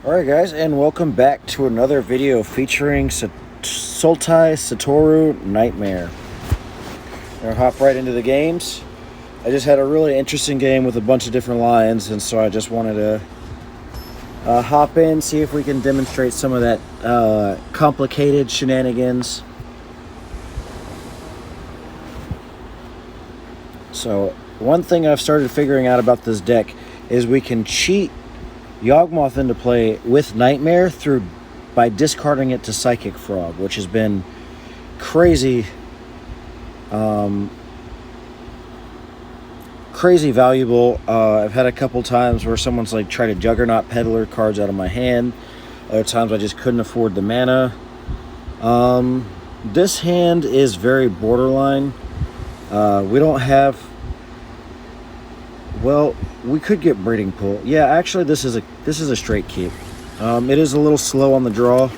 Alright guys, and welcome back to another video featuring Sultia Satoru Nightmare. We're going to hop right into the games. I just had a really interesting game with a bunch of different lines, and so I just wanted to hop in, see if we can demonstrate some of that complicated shenanigans. So, one thing I've started figuring out about this deck is we can cheat Yawgmoth into play with Nightmare by discarding it to Psychic Frog, which has been crazy valuable. I've had a couple times where someone's like tried to Juggernaut Peddler cards out of my hand. Other times I just couldn't afford the mana. This hand is very borderline. We don't have... Well, we could get Breeding Pool. Yeah, actually, this is a straight keep. It is a little slow on the draw,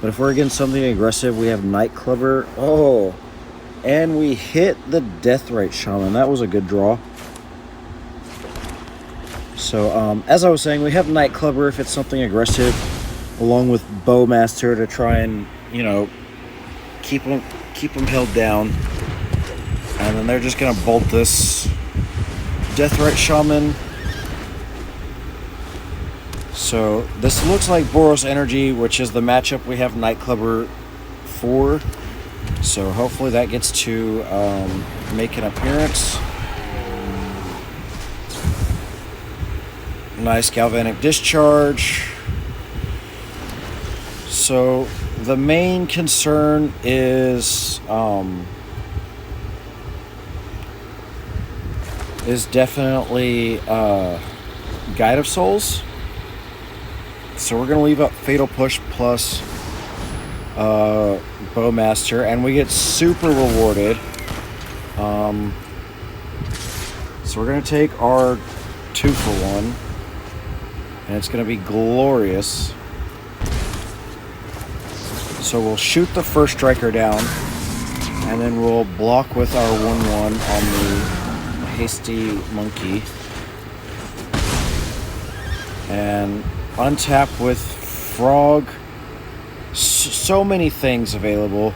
but if we're against something aggressive, we have Nightclubber. Oh, and we hit the Deathrite Shaman. That was a good draw. So, as I was saying, we have Nightclubber if it's something aggressive, along with Bowmaster to try and, you know, keep them held down. And then they're just gonna bolt this Deathrite Shaman. So this looks like Boros Energy, which is the matchup we have Nightclubber for. So hopefully that gets to make an appearance. Nice Galvanic Discharge. So the main concern is definitely Guide of Souls. So we're going to leave up Fatal Push plus Bowmaster, and we get super rewarded. So we're going to take our 2-for-1, and it's going to be glorious. So we'll shoot the first striker down, and then we'll block with our 1-1 on the Hasty Monkey, and untap with Frog. So many things available.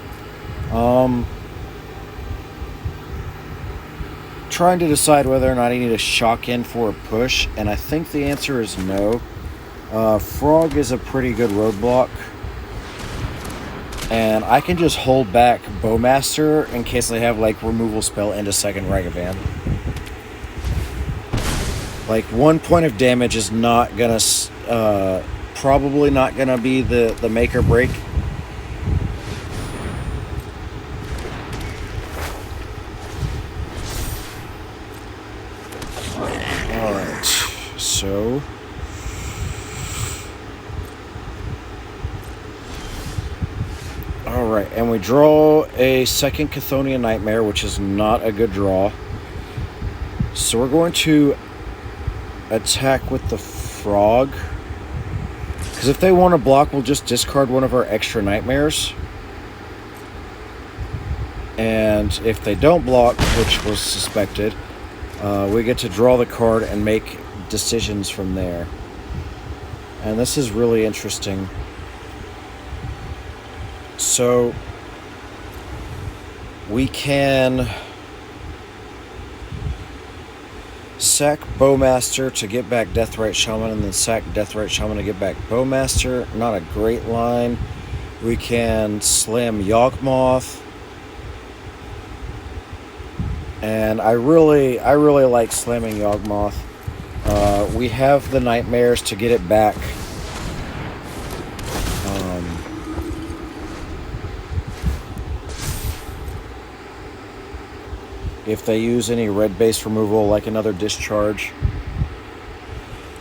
Trying to decide whether or not I need to shock in for a push, and I think the answer is no. Frog is a pretty good roadblock, and I can just hold back Bowmaster in case they have like removal spell into second Ragavan. Like 1 point of damage is not gonna, probably not gonna be the make or break. Alright, so... Alright, and we draw a second Chthonian Nightmare, which is not a good draw. So we're going to attack with the Frog, because if they want to block, we'll just discard one of our extra Nightmares, and if they don't block, which was suspected, we get to draw the card and make decisions from there. And this is really interesting. So we can sack Bowmaster to get back Deathrite Shaman, and then sack Deathrite Shaman to get back Bowmaster. Not a great line. We can slam Yawgmoth, and I really like slamming Yawgmoth. We have the Nightmares to get it back. If they use any red base removal, like another Discharge.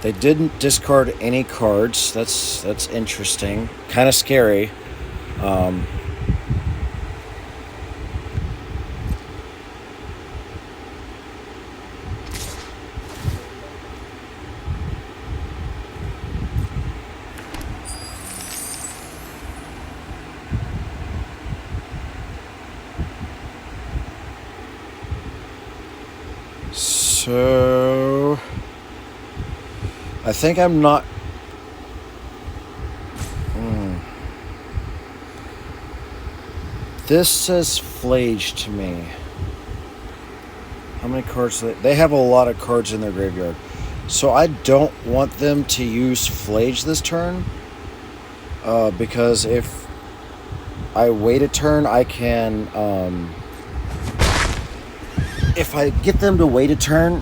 They didn't discard any cards. That's interesting. Kind of scary. So I think I'm not This says Flage to me. How many cards do they have? A lot of cards in their graveyard. So I don't want them to use Flage this turn. Because if I wait a turn, I can... if I get them to wait a turn,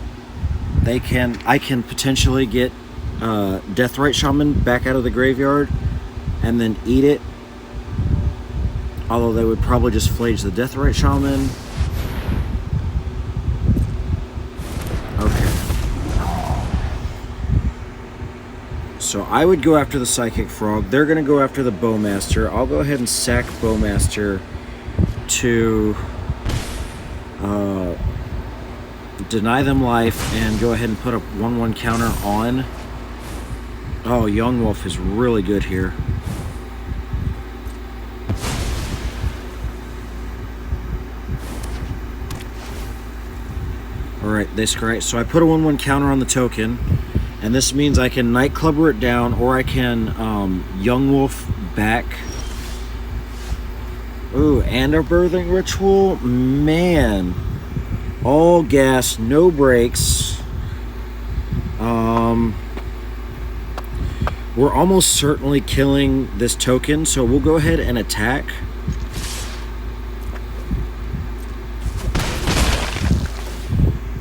I can potentially get Deathrite Shaman back out of the graveyard and then eat it. Although they would probably just Flage the Deathrite Shaman. Okay. So I would go after the Psychic Frog. They're going to go after the Bowmaster. I'll go ahead and sack Bowmaster to deny them life and go ahead and put a 1/1 counter on. Oh, Young Wolf is really good here. Alright, they scry. So I put a 1/1 counter on the token, and this means I can Nightclubber it down, or I can Young Wolf back. Ooh, and a Birthing Ritual? Man. All gas, no brakes. We're almost certainly killing this token, so we'll go ahead and attack.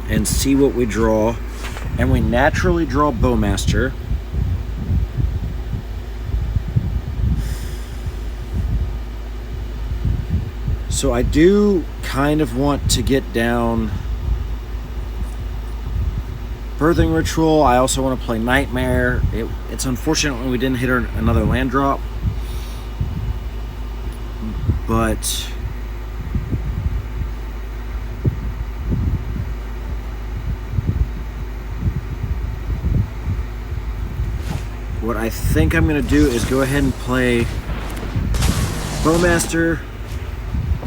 And see what we draw. And we naturally draw Bowmaster. So I do kind of want to get down Birthing Ritual. I also want to play Nightmare. It's unfortunate we didn't hit another land drop. But what I think I'm going to do is go ahead and play Bowmaster,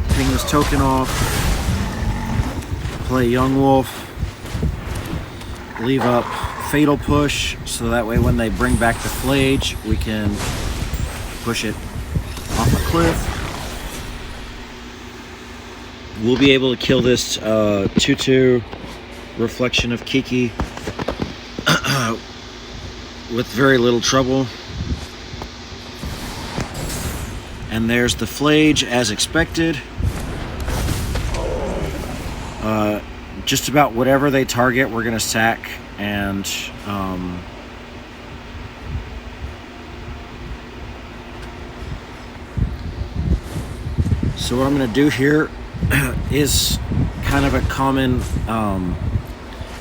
ping this token off, play Young Wolf, leave up Fatal Push, so that way when they bring back the Flage, we can push it off a cliff. We'll be able to kill this 2/2 Reflection of Kiki with very little trouble. And there's the Flage as expected. Just about whatever they target, we're going to sack. And so what I'm going to do here is kind of a common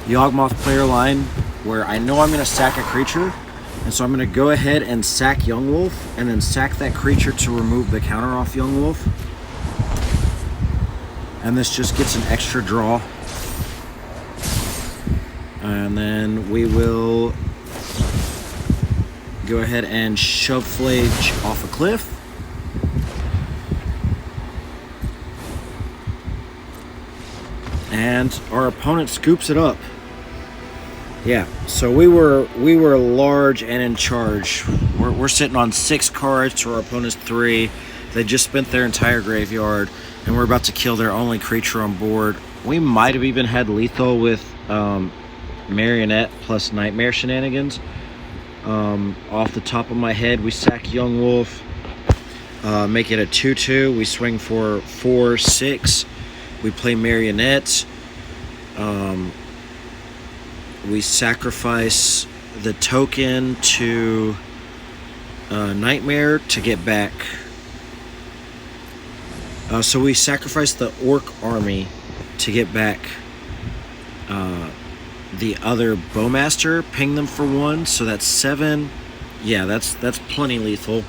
Yawgmoth player line where I know I'm going to sack a creature. And so I'm going to go ahead and sack Young Wolf and then sack that creature to remove the counter off Young Wolf. And this just gets an extra draw. And then we will go ahead and shove Flage off a cliff. And our opponent scoops it up. Yeah, so we were large and in charge. We're sitting on 6 cards to our opponent's 3. They just spent their entire graveyard, and we're about to kill their only creature on board. We might have even had lethal with Marionette plus Nightmare shenanigans. Off the top of my head, we sack Young Wolf, make it a 2/2. We swing for 4/6. We play Marionette. We sacrifice the token to Nightmare to get back. So we sacrifice the Orc army to get back the other Bowmaster, ping them for 1, so that's 7. Yeah, that's plenty lethal.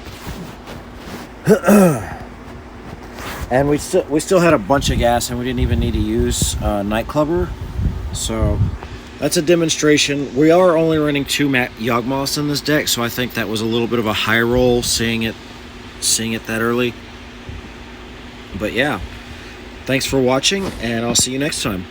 And we still had a bunch of gas, and we didn't even need to use Nightclubber. So that's a demonstration. We are only running 2 Yawgmoths in this deck, so I think that was a little bit of a high roll seeing it that early. But yeah, thanks for watching, and I'll see you next time.